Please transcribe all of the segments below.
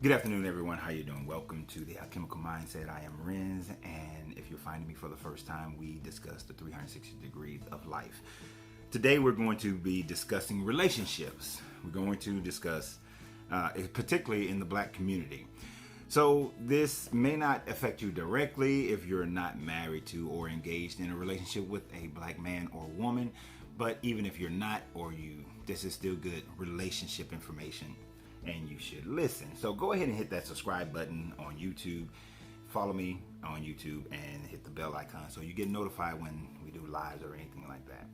Good afternoon, everyone. How you doing? Welcome to the Alchemical Mindset. I am Renz, and if you're finding me for the first time, we discuss the 360 degrees of life. Today, we're going to be discussing relationships. We're going to discuss, particularly in the Black community. So this may not affect you directly if you're not married to or engaged in a relationship with a Black man or woman, but even if you're not, this is still good relationship information, and you should listen. So go ahead and hit that subscribe button on YouTube. Follow me on YouTube and hit the bell icon so you get notified when we do lives or anything like that.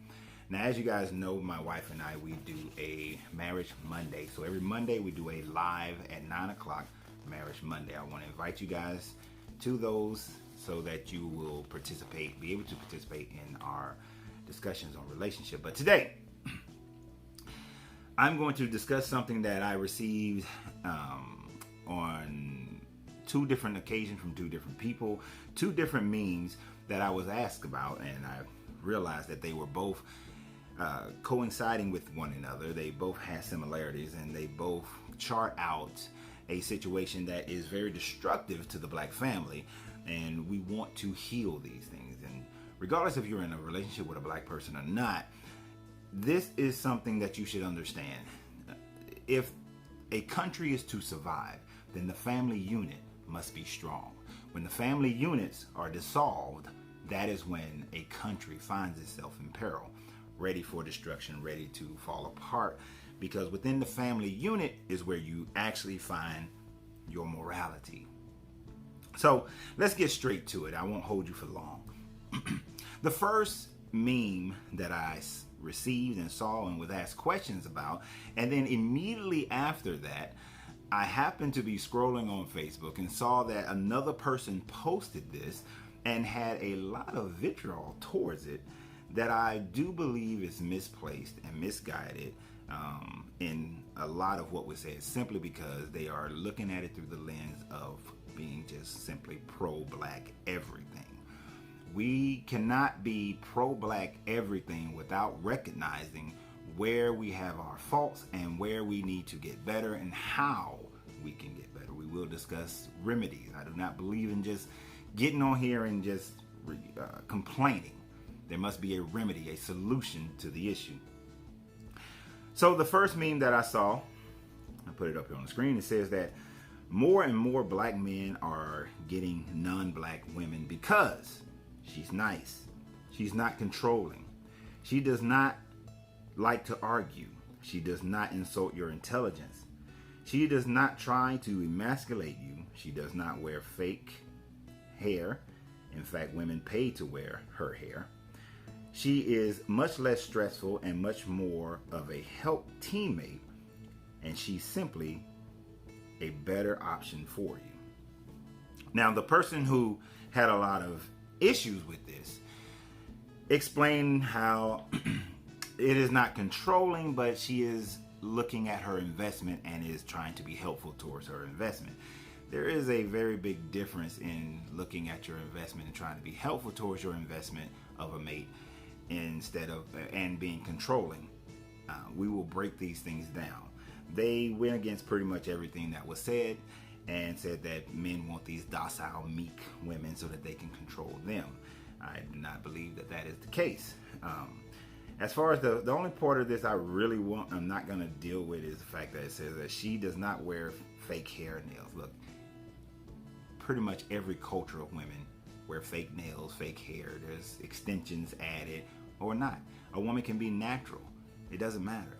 Now, as you guys know, my wife and I, we do a Marriage Monday. So every Monday we do a live at 9 o'clock Marriage Monday. I want to invite you guys to those so that you will be able to participate in our discussions on relationship. But today, I'm going to discuss something that I received on two different occasions from two different people, two different memes that I was asked about, and I realized that they were both coinciding with one another. They both had similarities, and they both chart out a situation that is very destructive to the Black family, and we want to heal these things. And regardless if you're in a relationship with a Black person or not, this is something that you should understand. If a country is to survive, then the family unit must be strong. When the family units are dissolved, that is when a country finds itself in peril, ready for destruction, ready to fall apart, because within the family unit is where you actually find your morality. So let's get straight to it. I won't hold you for long. The first meme that I received and saw and was asked questions about, and then immediately after that, I happened to be scrolling on Facebook and saw that another person posted this and had a lot of vitriol towards it that I do believe is misplaced and misguided in a lot of what was said, simply because they are looking at it through the lens of being just simply pro-Black everything. We cannot be pro-Black everything without recognizing where we have our faults and where we need to get better and how we can get better. We will discuss remedies. I do not believe in just getting on here and just complaining. There must be a remedy, a solution to the issue. So the first meme that I saw, I put it up here on the screen, it says that more and more Black men are getting non-Black women because she's nice. She's not controlling. She does not like to argue. She does not insult your intelligence. She does not try to emasculate you. She does not wear fake hair. In fact, women pay to wear her hair. She is much less stressful and much more of a help teammate, and she's simply a better option for you. Now, the person who had a lot of issues with this explain how it is not controlling, but she is looking at her investment and is trying to be helpful towards her investment. There is a very big difference in looking at your investment and trying to be helpful towards your investment of a mate and being controlling. We will break these things down. They went against pretty much everything that was said and said that men want these docile, meek women so that they can control them. I do not believe that that is the case. As far as the only part of this I'm not going to deal with is the fact that it says that she does not wear fake hair and nails. Look, pretty much every culture of women wear fake nails, fake hair. There's extensions added or not. A woman can be natural. It doesn't matter.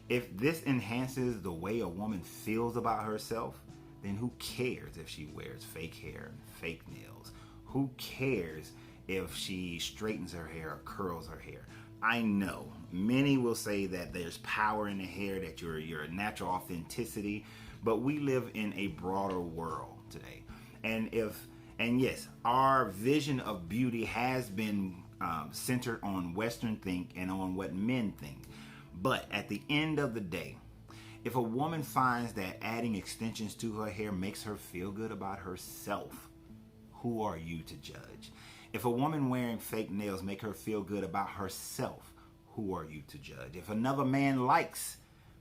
If this enhances the way a woman feels about herself, then who cares if she wears fake hair and fake nails? Who cares if she straightens her hair or curls her hair? I know many will say that there's power in the hair, that your natural authenticity, but we live in a broader world today. And yes, our vision of beauty has been centered on Western think and on what men think. But at the end of the day, if a woman finds that adding extensions to her hair makes her feel good about herself, who are you to judge? If a woman wearing fake nails make her feel good about herself, who are you to judge? If another man likes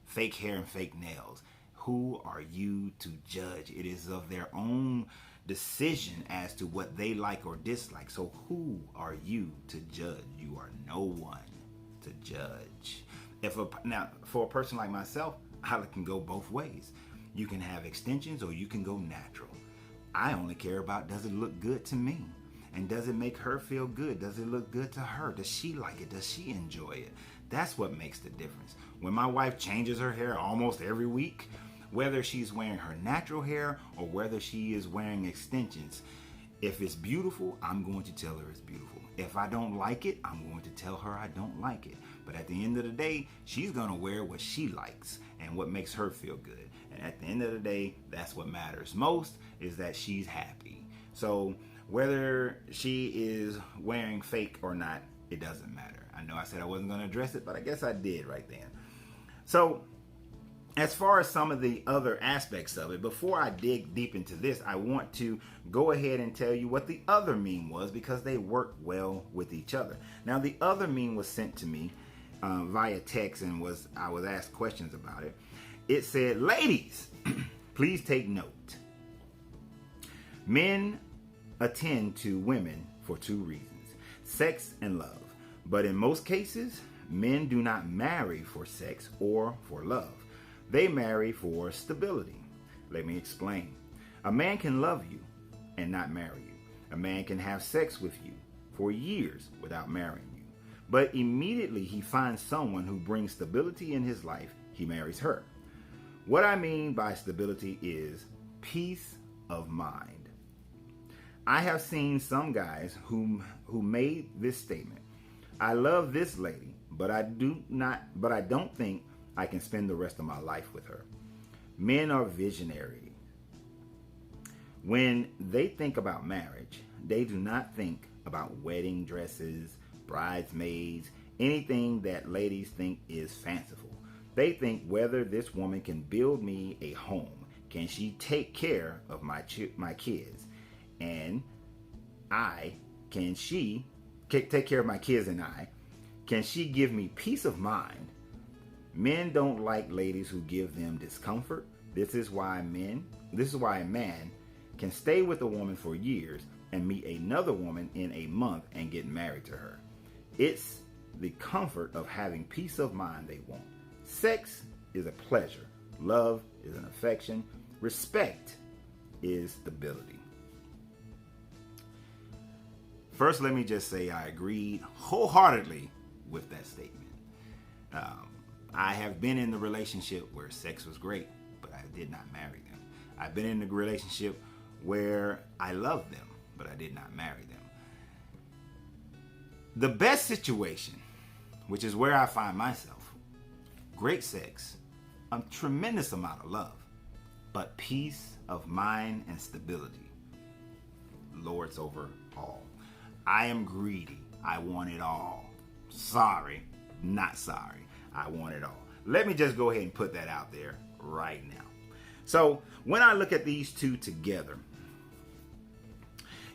fake hair and fake nails, who are you to judge? It is of their own decision as to what they like or dislike. So who are you to judge? You are no one to judge. Now, for a person like myself, I can go both ways. You can have extensions or you can go natural. I only care about, does it look good to me? And does it make her feel good? Does it look good to her? Does she like it? Does she enjoy it? That's what makes the difference. When my wife changes her hair almost every week, whether she's wearing her natural hair or whether she is wearing extensions, if it's beautiful, I'm going to tell her it's beautiful. If I don't like it, I'm going to tell her I don't like it. But at the end of the day, she's going to wear what she likes and what makes her feel good. And at the end of the day, that's what matters most, is that she's happy. So whether she is wearing fake or not, it doesn't matter. I know I said I wasn't going to address it, but I guess I did right then. So as far as some of the other aspects of it, before I dig deep into this, I want to go ahead and tell you what the other meme was, because they work well with each other. Now, the other meme was sent to me via text, and I was asked questions about it. It said, ladies, please take note. Men attend to women for two reasons: sex and love. But in most cases, men do not marry for sex or for love. They marry for stability. Let me explain. A man can love you and not marry you. A man can have sex with you for years without marrying you. But immediately he finds someone who brings stability in his life, he marries her. What I mean by stability is peace of mind. I have seen some guys who made this statement: I love this lady, but I don't think I can spend the rest of my life with her. Men are visionary. When they think about marriage, they do not think about wedding dresses, bridesmaids, anything that ladies think is fanciful. They think whether this woman can build me a home, can she take care of my kids, and can she take care of my kids, and can she give me peace of mind? Men don't like ladies who give them discomfort. This is why a man can stay with a woman for years and meet another woman in a month and get married to her. It's the comfort of having peace of mind they want. Sex is a pleasure. Love is an affection. Respect is stability. First, let me just say I agreed wholeheartedly with that statement. I have been in the relationship where sex was great, but I did not marry them. I've been in a relationship where I loved them, but I did not marry them. The best situation, which is where I find myself: great sex, a tremendous amount of love, but peace of mind and stability lords over all. I am greedy. I want it all. Sorry, not sorry. I want it all. Let me just go ahead and put that out there right now. So when I look at these two together,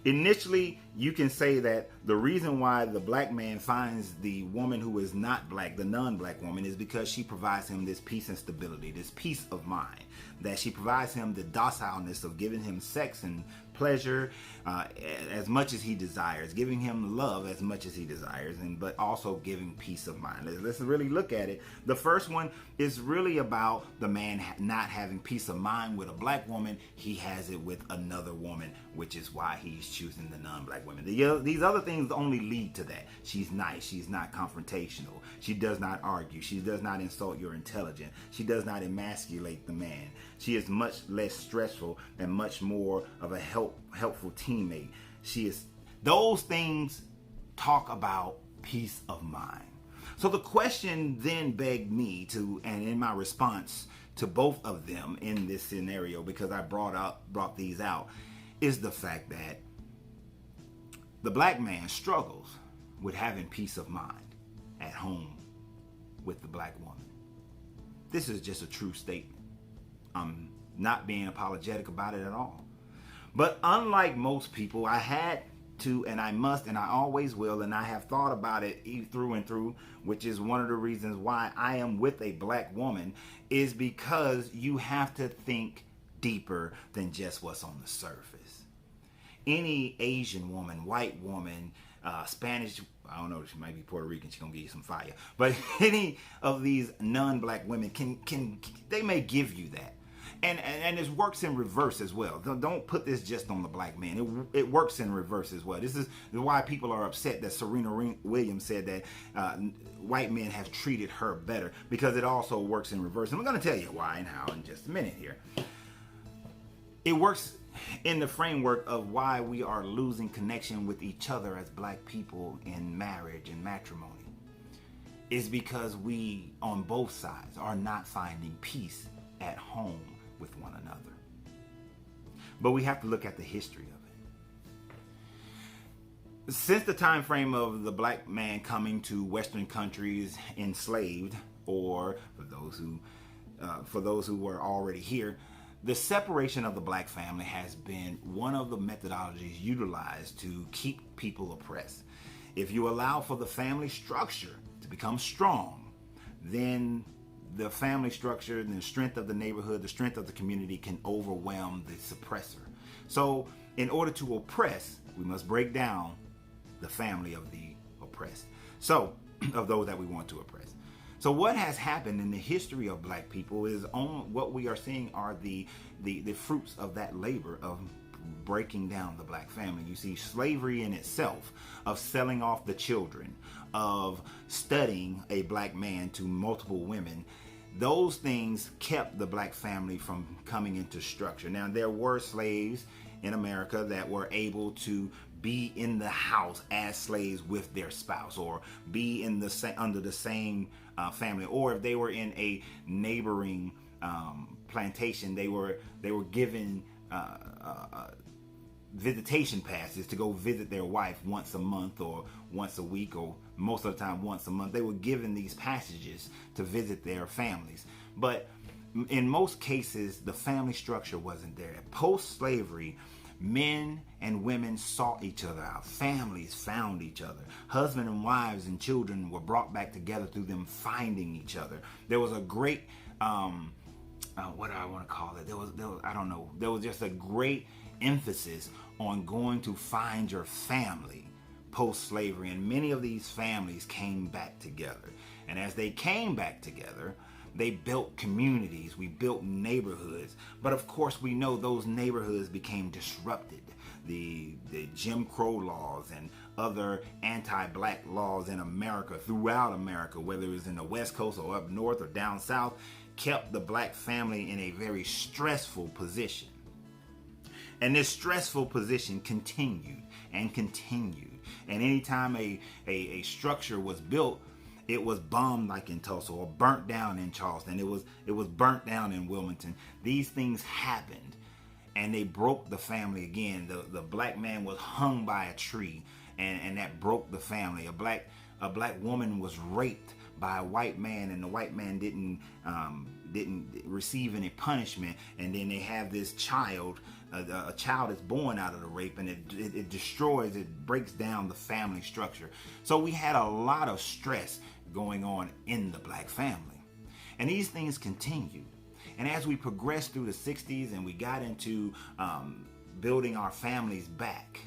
initially you can say that the reason why the black man finds the woman who is not black, the non-black woman, is because she provides him this peace and stability, this peace of mind, that she provides him the docileness of giving him sex and pleasure as much as he desires, giving him love as much as he desires, but also giving peace of mind. Let's really look at it. The first one is really about the man not having peace of mind with a black woman. He has it with another woman, which is why he's choosing the non-black women. These other things only lead to that. She's nice. She's not confrontational. She does not argue. She does not insult your intelligence. She does not emasculate the man. She is much less stressful and much more of a helpful teammate. Those things talk about peace of mind. So the question then begged me to, and in my response to both of them in this scenario, because I brought these out, is the fact that the black man struggles with having peace of mind at home with the black woman. This is just a true statement. I'm not being apologetic about it at all. But unlike most people, I had to, and I must, and I always will, and I have thought about it through and through, which is one of the reasons why I am with a black woman, is because you have to think deeper than just what's on the surface. Any Asian woman, white woman, Spanish, I don't know, she might be Puerto Rican, she's gonna give you some fire, but any of these non-black women can they may give you that. And it works in reverse as well. Don't put this just on the black man. It works in reverse as well. This is why people are upset that Serena Williams said that white men have treated her better, because it also works in reverse. And I'm going to tell you why and how in just a minute here. It works in the framework of why we are losing connection with each other as black people in marriage and matrimony. Is because we, on both sides, are not finding peace at home with one another. But we have to look at the history of it. Since the time frame of the black man coming to Western countries enslaved, or for those who were already here, the separation of the black family has been one of the methodologies utilized to keep people oppressed. If you allow for the family structure to become strong, then the family structure and the strength of the neighborhood, the strength of the community can overwhelm the suppressor. So in order to oppress, we must break down the family of the oppressed. So, of those that we want to oppress. So what has happened in the history of black people is what we are seeing are the fruits of that labor of breaking down the black family. You see slavery in itself, of selling off the children, of studying a black man to multiple women. Those things kept the black family from coming into structure. Now, there were slaves in America that were able to be in the house as slaves with their spouse, or be in under the same family, or if they were in a neighboring plantation, they were given visitation passes to go visit their wife once a month or once a week, or most of the time once a month. They were given these passages to visit their families. But in most cases, the family structure wasn't there. Post-slavery, men and women sought each other out. Families found each other. Husband and wives and children were brought back together through them finding each other. There was a great, what do I want to call it? There was just a great emphasis on going to find your family post-slavery, and many of these families came back together. And as they came back together, they built communities, we built neighborhoods. But of course, we know those neighborhoods became disrupted. The Jim Crow laws and other anti-black laws in America, throughout America, whether it was in the West Coast or up north or down south, kept the black family in a very stressful position. And this stressful position continued and continued. And anytime a structure was built, it was bombed, like in Tulsa, or burnt down in Charleston. It was burnt down in Wilmington. These things happened, and they broke the family again. The black man was hung by a tree, and that broke the family. A black woman was raped by a white man, and the white man didn't receive any punishment. And then they have this child. A child is born out of the rape, and it destroys, it breaks down the family structure. So we had a lot of stress going on in the black family. And these things continued. And as we progressed through the 60s and we got into building our families back,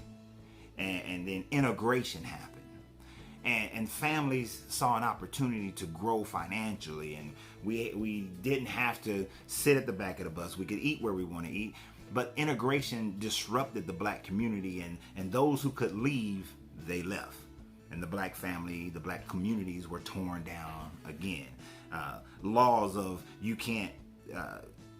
and then integration happened. And families saw an opportunity to grow financially, and we didn't have to sit at the back of the bus. We could eat where we want to eat. But integration disrupted the black community, and those who could leave, they left. And the black family, the black communities were torn down again. Laws of you can't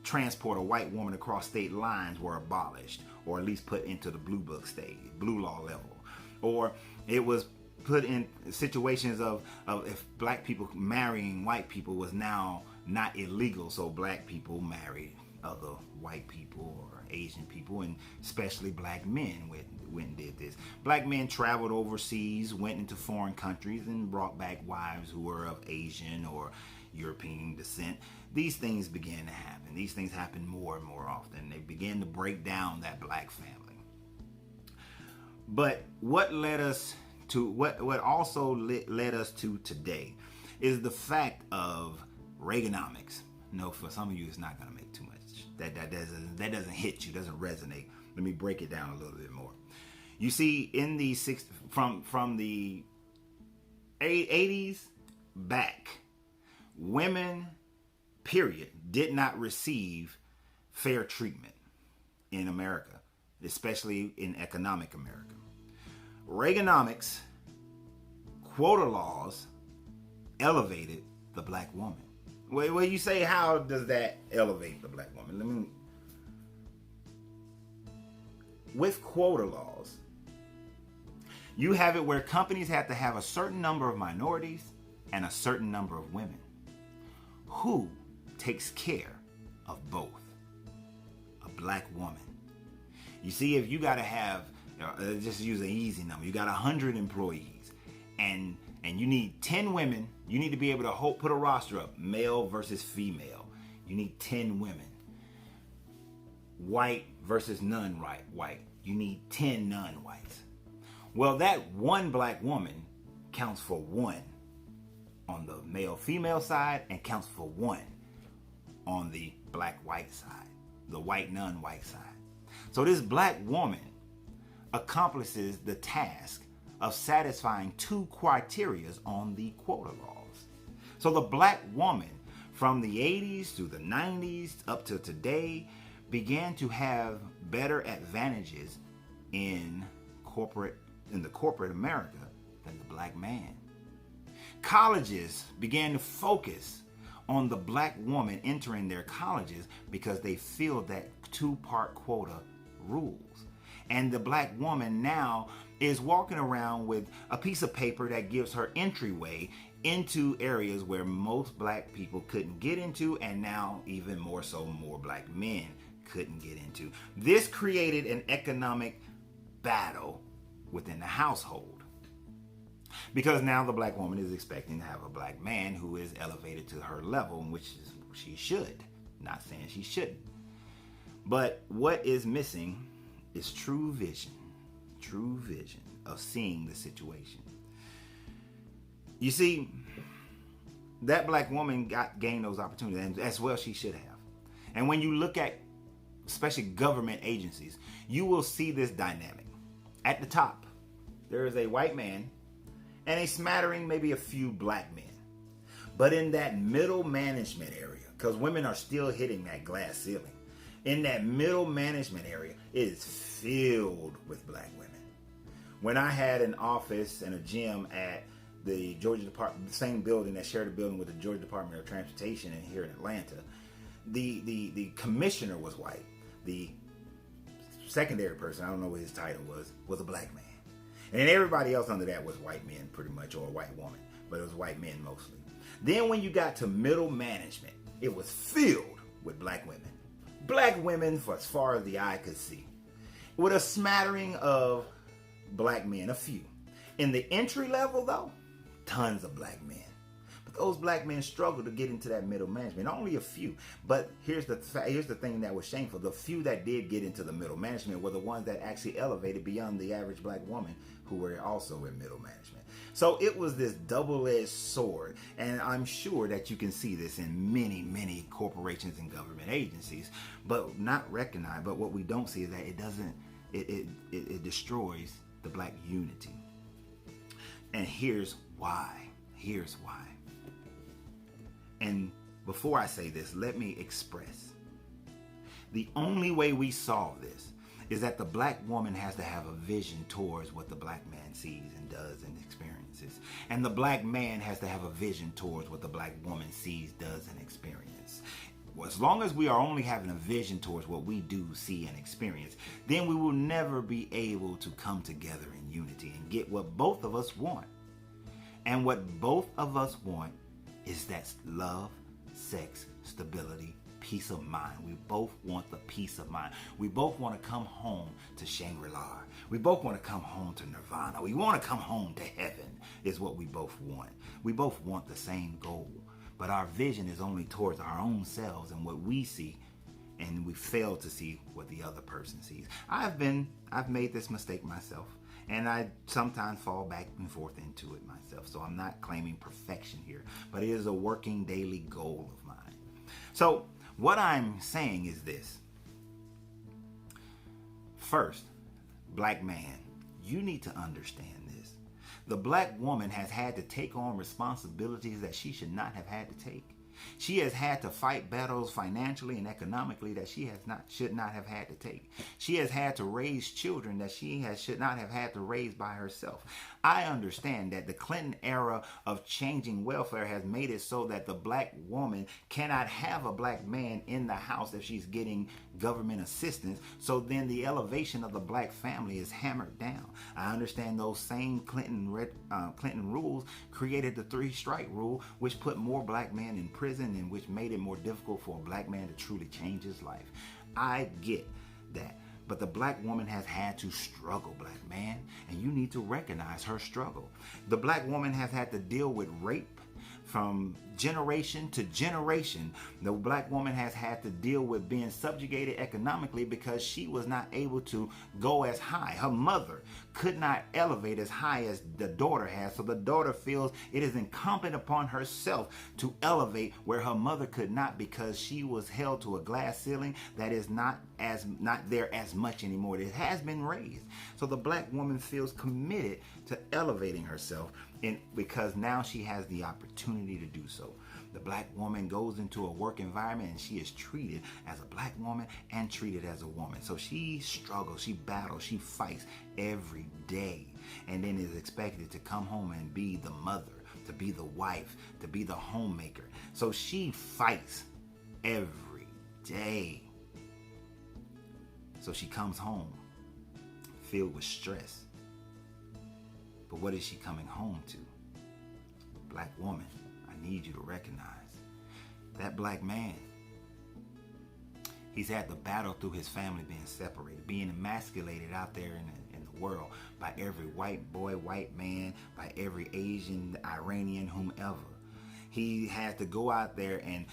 transport a white woman across state lines were abolished, or at least put into the blue book stage, blue law level. Or it was put in situations of if black people marrying white people was now not illegal, so black people married other white people or Asian people, and especially black men went and did this. Black men traveled overseas, went into foreign countries, and brought back wives who were of Asian or European descent. These things began to happen. These things happen more and more often. They began to break down that black family. But what led us to what also led us to today is the fact of Reaganomics. No, for some of you, it's not going to make too much. That doesn't hit you, doesn't resonate. Let me break it down a little bit more. You see, in the from the 80s back, women, period, did not receive fair treatment in America, especially in economic America. Reaganomics, quota laws, elevated the black woman. Well, you say, how does that elevate the black woman? With quota laws, you have it where companies have to have a certain number of minorities and a certain number of women. Who takes care of both? A black woman. You see, if you got to have, just use an easy number, you got 100 employees, and you need 10 women. You need to be able to put a roster up, male versus female. You need 10 women. White versus non-white. You need 10 non-whites. Well, that one black woman counts for one on the male-female side and counts for one on the black-white side, the white non-white side. So this black woman accomplishes the task of satisfying two criteria on the quota laws. So the black woman from the 80s through the 90s up to today began to have better advantages in the corporate America than the black man. Colleges began to focus on the black woman entering their colleges because they feel that two-part quota rules. And the black woman now is walking around with a piece of paper that gives her entryway into areas where most black people couldn't get into, and now even more so, more black men couldn't get into. This created an economic battle within the household, because now the black woman is expecting to have a black man who is elevated to her level, in which she should. Not saying she shouldn't. But what is missing is true vision of seeing the situation. You see, that black woman gained those opportunities, and as well she should have. And when you look at especially government agencies, you will see this dynamic. At the top, there is a white man and a smattering, maybe a few black men. But in that middle management area, because women are still hitting that glass ceiling, in that middle management area, it is filled with black women. When I had an office and a gym at the Georgia Department, the same building that shared a building with the Georgia Department of Transportation and here in Atlanta, the commissioner was white. The secondary person, I don't know what his title was a black man. And then everybody else under that was white men pretty much, or a white woman, but it was white men mostly. Then when you got to middle management, it was filled with black women. Black women for as far as the eye could see, with a smattering of black men, a few. In the entry level though, tons of black men. But those black men struggled to get into that middle management. Only a few. But here's the thing that was shameful. The few that did get into the middle management were the ones that actually elevated beyond the average black woman who were also in middle management. So it was this double-edged sword. And I'm sure that you can see this in many, many corporations and government agencies, but not recognized. But what we don't see is that it destroys the black unity. And here's why. And before I say this, let me express. The only way we solve this is that the black woman has to have a vision towards what the black man sees and does and experiences. And the black man has to have a vision towards what the black woman sees, does, and experiences. Well, as long as we are only having a vision towards what we do, see, and experience, then we will never be able to come together in unity and get what both of us want. And what both of us want is that love, sex, stability, peace of mind. We both want the peace of mind. We both want to come home to Shangri-La. We both want to come home to Nirvana. We want to come home to heaven is what we both want. We both want the same goal. But our vision is only towards our own selves and what we see, and we fail to see what the other person sees. I've made this mistake myself, And I sometimes fall back and forth into it myself. So I'm not claiming perfection here, but it is a working daily goal of mine. So what I'm saying is this. First, black man, you need to understand this. The black woman has had to take on responsibilities that she should not have had to take. She has had to fight battles financially and economically that she should not have had to take. She has had to raise children that should not have had to raise by herself. I understand that the Clinton era of changing welfare has made it so that the black woman cannot have a black man in the house if she's getting government assistance. So then the elevation of the black family is hammered down. I understand those same Clinton rules created the 3-strike rule, which put more black men in prison and which made it more difficult for a black man to truly change his life. I get that. But the black woman has had to struggle, black man, and you need to recognize her struggle. The black woman has had to deal with rape from generation to generation. The black woman has had to deal with being subjugated economically because she was not able to go as high. Her mother could not elevate as high as the daughter has, so the daughter feels it is incumbent upon herself to elevate where her mother could not, because she was held to a glass ceiling that is not there as much anymore. It has been raised. So the black woman feels committed to elevating herself, because now she has the opportunity to do so. The black woman goes into a work environment and she is treated as a black woman and treated as a woman. So she struggles, she battles, she fights every day, and then is expected to come home and be the mother, to be the wife, to be the homemaker. So she fights every day. So she comes home filled with stress. But what is she coming home to? Black woman, I need you to recognize that black man, he's had to battle through his family being separated, being emasculated out there in the world by every white boy, white man, by every Asian, Iranian, whomever. He had to go out there, and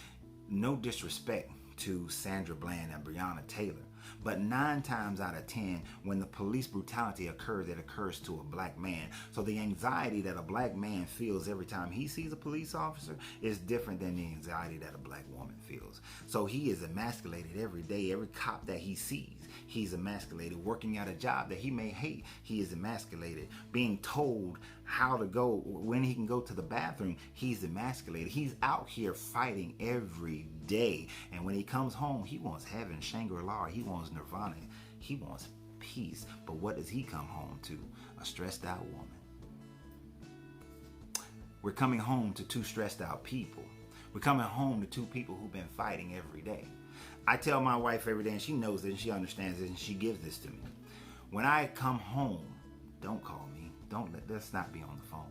no disrespect to Sandra Bland and Breonna Taylor, but 9 times out of 10, when the police brutality occurs, it occurs to a black man. So the anxiety that a black man feels every time he sees a police officer is different than the anxiety that a black woman feels. So he is emasculated every day. Every cop that he sees, he's emasculated. Working at a job that he may hate, he is emasculated. Being told how to go, when he can go to the bathroom, he's emasculated. He's out here fighting every day. And when he comes home, he wants heaven, Shangri-La, he wants nirvana, he wants peace. But what does he come home to? A stressed out woman. We're coming home to 2 stressed out people. We're coming home to 2 people who've been fighting every day. I tell my wife every day, and she knows it, and she understands it, and she gives this to me. When I come home, don't call me. Let's not be on the phone.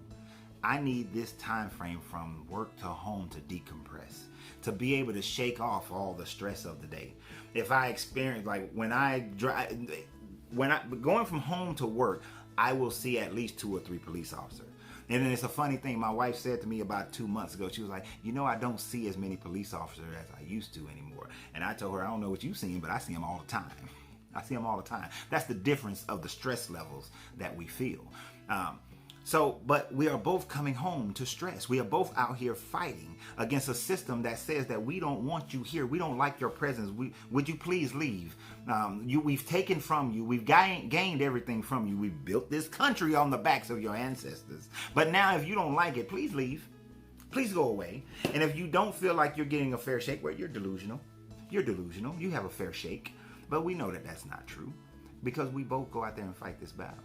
I need this time frame from work to home to decompress, to be able to shake off all the stress of the day. If I experience, like when I going from home to work, I will see at least 2 or 3 police officers. And then it's a funny thing. My wife said to me about 2 months ago, she was like, I don't see as many police officers as I used to anymore. And I told her, I don't know what you've seen, but I see them all the time. I see them all the time. That's the difference of the stress levels that we feel. But we are both coming home to stress. We are both out here fighting against a system that says that we don't want you here. We don't like your presence. Would you please leave? We've taken from you. We've gained everything from you. We've built this country on the backs of your ancestors. But now if you don't like it, please leave. Please go away. And if you don't feel like you're getting a fair shake, well, you're delusional. You're delusional. You have a fair shake. But we know that that's not true, because we both go out there and fight this battle.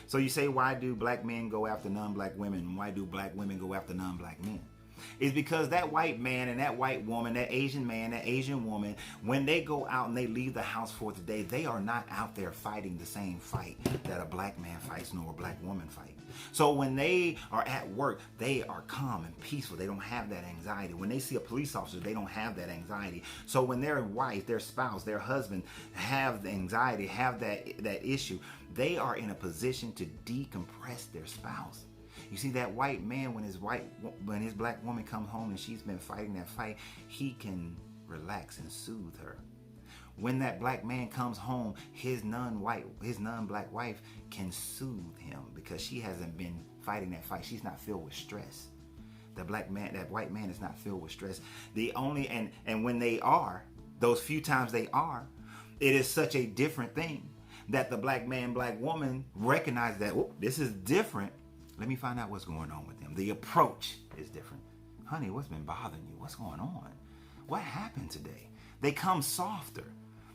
So you say, why do black men go after non-black women? And why do black women go after non-black men? It's because that white man and that white woman, that Asian man, that Asian woman, when they go out and they leave the house for the day, they are not out there fighting the same fight that a black man fights nor a black woman fight. So when they are at work, they are calm and peaceful. They don't have that anxiety. When they see a police officer, they don't have that anxiety. So when their wife, their spouse, their husband have the anxiety, have that issue, they are in a position to decompress their spouse. You see, that white man, when his black woman comes home and she's been fighting that fight, he can relax and soothe her. When that black man comes home, his non-black wife can soothe him because she hasn't been fighting that fight. She's not filled with stress. That white man is not filled with stress. And when they are, those few times they are, it is such a different thing that the black man, black woman recognize that, oh, this is different. Let me find out what's going on with them. The approach is different. Honey, what's been bothering you? What's going on? What happened today? They come softer.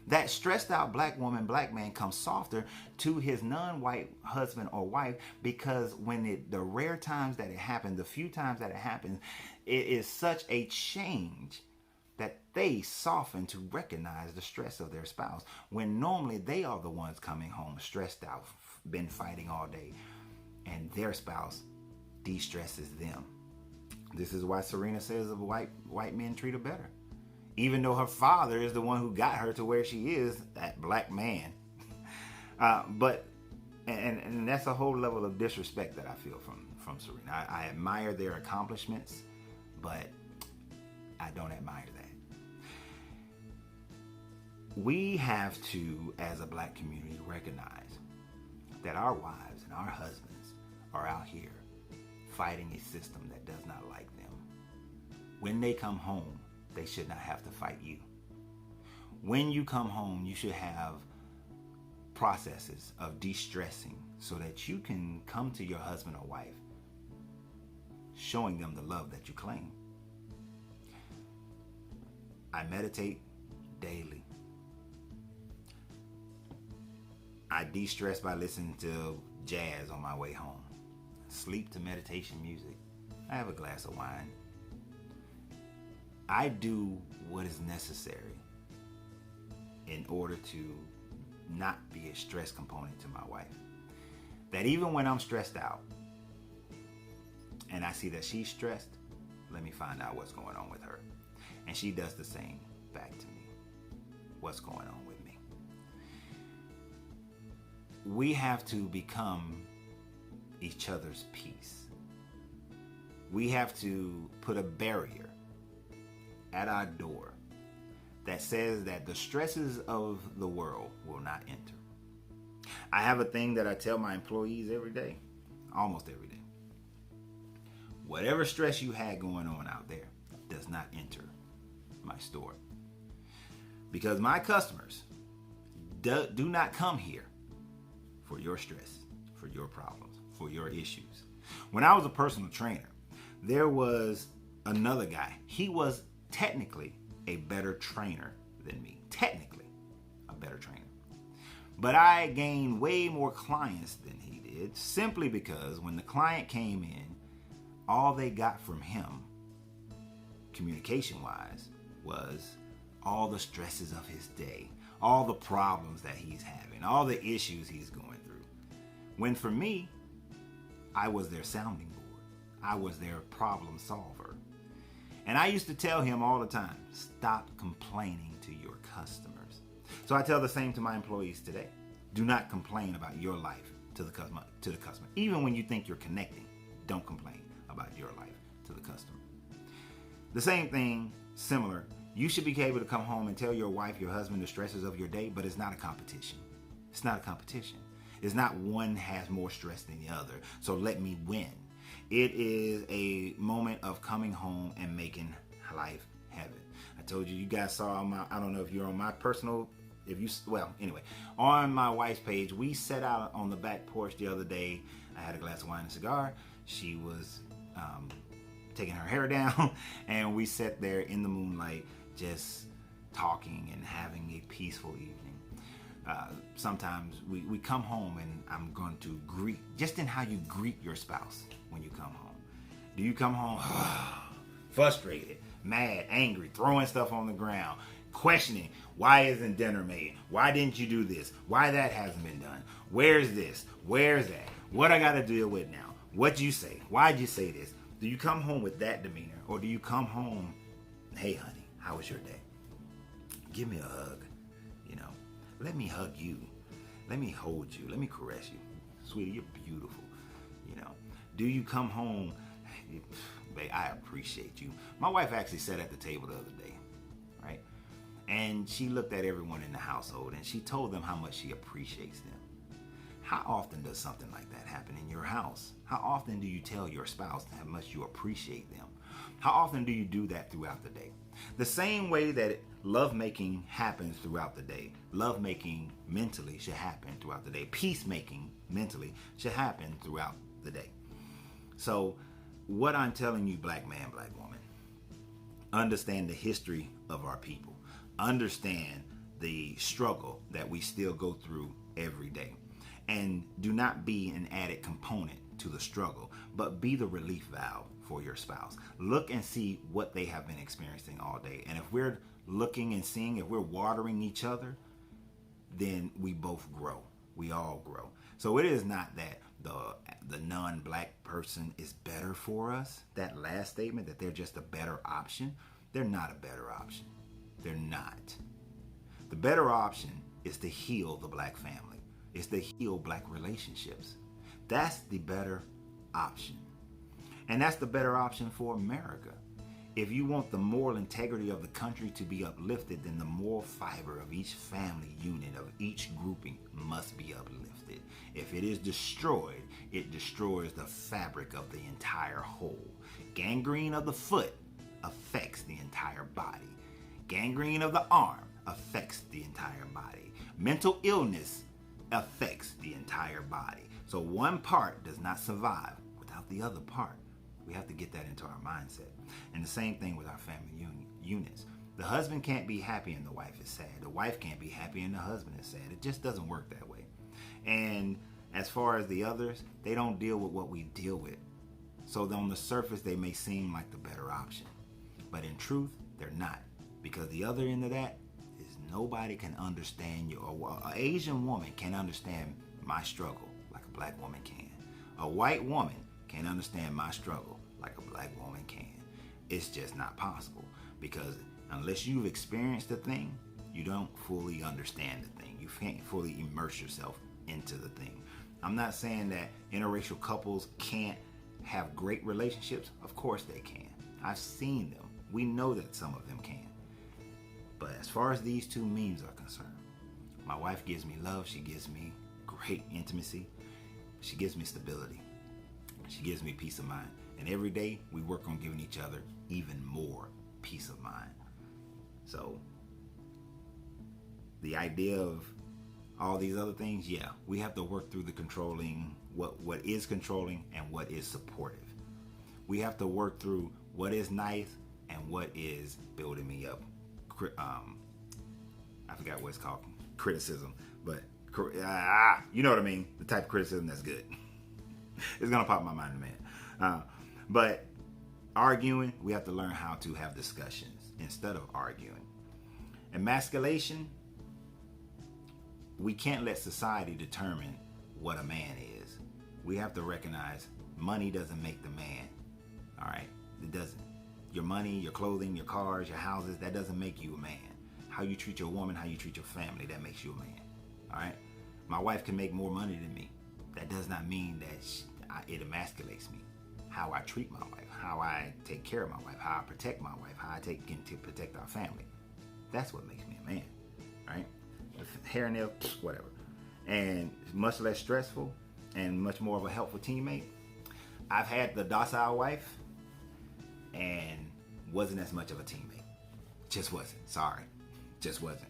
That stressed out black woman, black man comes softer to his non-white husband or wife because the rare times that it happens, the few times that it happens, it is such a change that they soften to recognize the stress of their spouse when normally they are the ones coming home stressed out, been fighting all day, and their spouse de-stresses them. This is why Serena says the white men treat her better. Even though her father is the one who got her to where she is, that black man. But that's a whole level of disrespect that I feel from Serena. I admire their accomplishments, but I don't admire that. We have to, as a black community, recognize that our wives and our husbands are out here fighting a system that does not like them. When they come home, they should not have to fight you. When you come home, you should have processes of de-stressing so that you can come to your husband or wife showing them the love that you claim. I meditate daily. I de-stress by listening to jazz on my way home. Sleep to meditation music. I have a glass of wine. I do what is necessary in order to not be a stress component to my wife. That even when I'm stressed out and I see that she's stressed, let me find out what's going on with her. And she does the same back to me. What's going on with me? We have to become each other's peace. We have to put a barrier at our door that says that the stresses of the world will not enter. I have a thing that I tell my employees every day, almost every day. Whatever stress you had going on out there does not enter my store. Because my customers do not come here for your stress, for your problems, for your issues. When I was a personal trainer, there was another guy. He was technically a better trainer than me. Technically a better trainer. But I gained way more clients than he did simply because when the client came in, all they got from him, communication-wise, was all the stresses of his day, all the problems that he's having, all the issues he's going through. When for me, I was their sounding board. I was their problem solver. And I used to tell him all the time, stop complaining to your customers. So I tell the same to my employees today. Do not complain about your life to the customer. Even when you think you're connecting, don't complain about your life to the customer. The same thing, similar. You should be able to come home and tell your wife, your husband, the stresses of your day, but it's not a competition. It's not a competition. It's not one has more stress than the other, so let me win. It is a moment of coming home and making life heaven. I told you, you guys saw I don't know if you're on my personal, on my wife's page, we sat out on the back porch the other day. I had a glass of wine and a cigar. She was taking her hair down, and we sat there in the moonlight just talking and having a peaceful evening. Sometimes we come home and I'm going to greet, just in how you greet your spouse when you come home. Do you come home frustrated, mad, angry, throwing stuff on the ground, questioning, why isn't dinner made? Why didn't you do this? Why that hasn't been done? Where's this? Where's that? What I got to deal with now? What'd you say? Why'd you say this? Do you come home with that demeanor? Or do you come home, hey honey, how was your day? Give me a hug. Let me hug you. Let me hold you. Let me caress you. Sweetie, you're beautiful. Do you come home, babe, I appreciate you. My wife actually sat at the table the other day, right? And she looked at everyone in the household and she told them how much she appreciates them. How often does something like that happen in your house? How often do you tell your spouse how much you appreciate them? How often do you do that throughout the day? The same way that lovemaking happens throughout the day, lovemaking mentally should happen throughout the day. Peacemaking mentally should happen throughout the day. So what I'm telling you, black man, black woman, understand the history of our people. Understand the struggle that we still go through every day. And do not be an added component to the struggle, but be the relief valve for your spouse. Look and see what they have been experiencing all day. And if we're looking and seeing, if we're watering each other, then we both grow. We all grow. So it is not that the non-black person is better for us. That last statement, that they're just a better option. They're not a better option. They're not. The better option is to heal the black family. It's to heal black relationships. That's the better option. And that's the better option for America. If you want the moral integrity of the country to be uplifted, then the moral fiber of each family unit, of each grouping, must be uplifted. If it is destroyed, it destroys the fabric of the entire whole. Gangrene of the foot affects the entire body. Gangrene of the arm affects the entire body. Mental illness affects the entire body. So one part does not survive without the other part. We have to get that into our mindset. And the same thing with our family units. The husband can't be happy and the wife is sad. The wife can't be happy and the husband is sad. It just doesn't work that way. And as far as the others, they don't deal with what we deal with. So on the surface, they may seem like the better option. But in truth, they're not. Because the other end of that is nobody can understand you. An Asian woman can understand my struggle like a black woman can. A white woman can't understand my struggle like a black woman can. It's just not possible, because unless you've experienced the thing, you don't fully understand the thing. You can't fully immerse yourself into the thing. I'm not saying that interracial couples can't have great relationships. Of course they can. I've seen them. We know that some of them can. But as far as these two means are concerned, my wife gives me love. She gives me great intimacy. She gives me stability. She gives me peace of mind. And every day we work on giving each other even more peace of mind. So the idea of all these other things, yeah, we have to work through the controlling, what is controlling and what is supportive. We have to work through what is nice and what is building me up. I forgot what it's called, criticism, but you know what I mean, the type of criticism that's good. It's gonna pop in my mind in a minute. But arguing, we have to learn how to have discussions instead of arguing. Emasculation, we can't let society determine what a man is. We have to recognize money doesn't make the man. All right, it doesn't. Your money, your clothing, your cars, your houses, that doesn't make you a man. How you treat your woman, how you treat your family, that makes you a man. All right, my wife can make more money than me. That does not mean that it emasculates me. How I treat my wife, how I take care of my wife, how I protect my wife, how I to protect our family. That's what makes me a man, right? Hair, nail, whatever. And much less stressful and much more of a helpful teammate. I've had the docile wife and wasn't as much of a teammate. Just wasn't. Sorry. Just wasn't.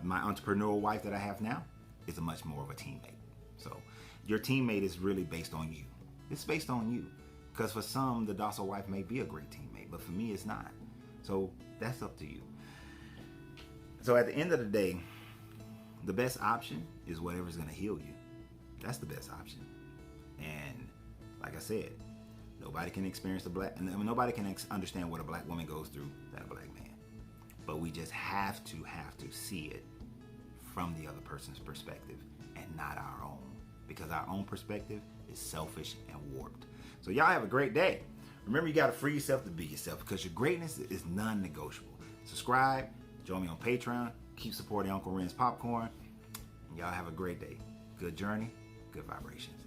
My entrepreneurial wife that I have now is a much more of a teammate. So your teammate is really based on you. It's based on you. Because for some, the docile wife may be a great teammate, but for me, it's not. So that's up to you. So at the end of the day, the best option is whatever's going to heal you. That's the best option. And like I said, nobody can experience nobody can understand what a black woman goes through than a black man. But we just have to see it from the other person's perspective and not our own. Because our own perspective is selfish and warped. So y'all have a great day. Remember, you got to free yourself to be yourself, because your greatness is non-negotiable. Subscribe, join me on Patreon, keep supporting Uncle Ren's Popcorn. Y'all have a great day. Good journey, good vibrations.